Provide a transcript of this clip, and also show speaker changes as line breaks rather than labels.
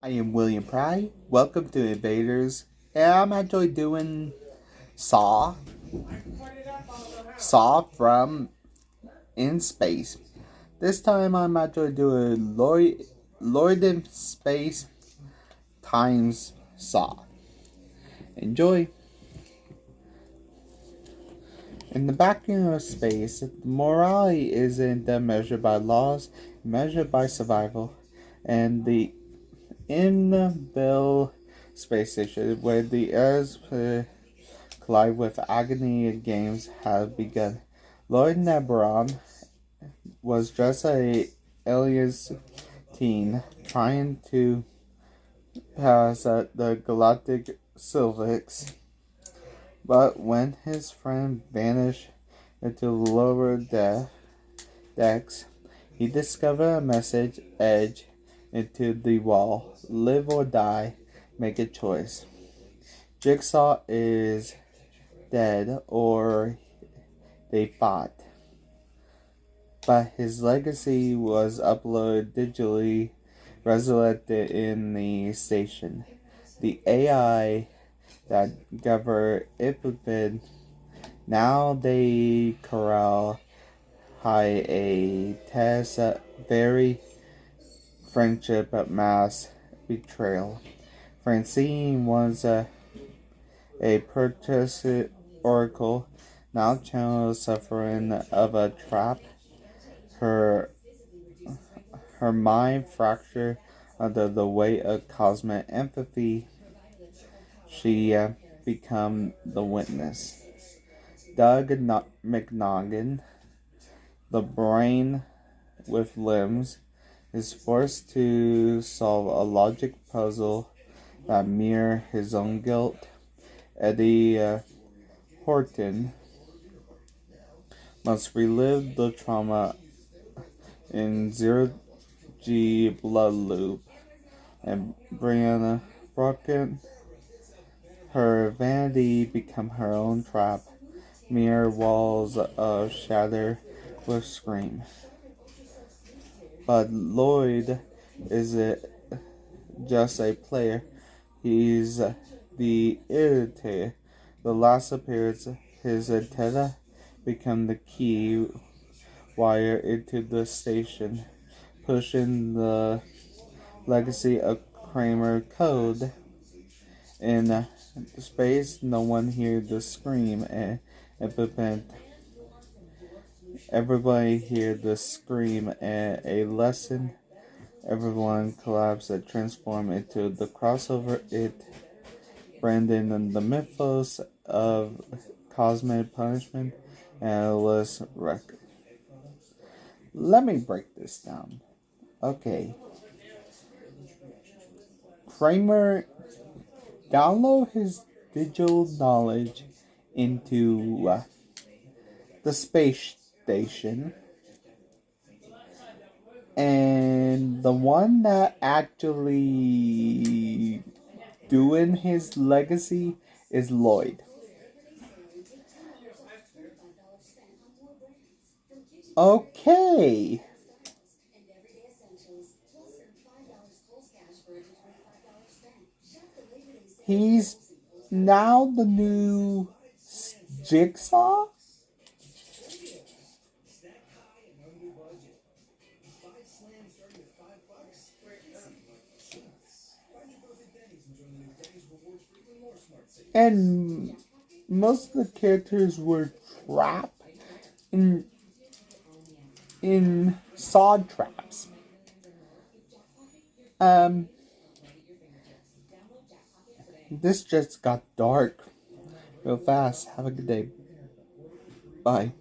I am William Pry. Welcome to Invaders. And I'm actually doing Saw. Saw from In Space. This time I'm actually doing Lloyd in Space times Saw. Enjoy. In the vacuum of space, morality isn't measured by laws, measured by survival. And the in space station, where the eras collide with agony and games have begun. Lloyd Nebulon was just a alien's teen trying to pass the galactic Silvix, but when his friend vanished into the lower decks, he discovered a message edged into the wall. Live or die, make a choice. Jigsaw is dead or they fought, but his legacy was uploaded digitally, resurrected in the station. The AI that governed Ipipid, now they corral high a test very friendship at mass betrayal. Francine was a purchased oracle, now channel suffering of a trap. Her mind fractured under the weight of cosmic empathy. She become the witness. Doug McNoggin, the brain with limbs, is forced to solve a logic puzzle that mirror his own guilt. Eddie Horton must relive the trauma in zero-G blood loop, and Brianna Brocken, her vanity become her own trap. Mirror walls shatter with scream. But Lloyd isn't just a player. He's the irritator. The last appearance, his antenna become the key wire into the station, pushing the legacy of Kramer code. In space, no one hears the scream and everybody hears the scream and a lesson. Everyone collapses and transforms into the crossover it. Brandon and the mythos of cosmic punishment and endless record. Let me break this down. Okay. Kramer download his digital knowledge into the space station, and the one that actually doing his legacy is Lloyd. Okay. He's now the new Jigsaw? And most of the characters were trapped in sod traps. This just got dark real fast. Have a good day. Bye.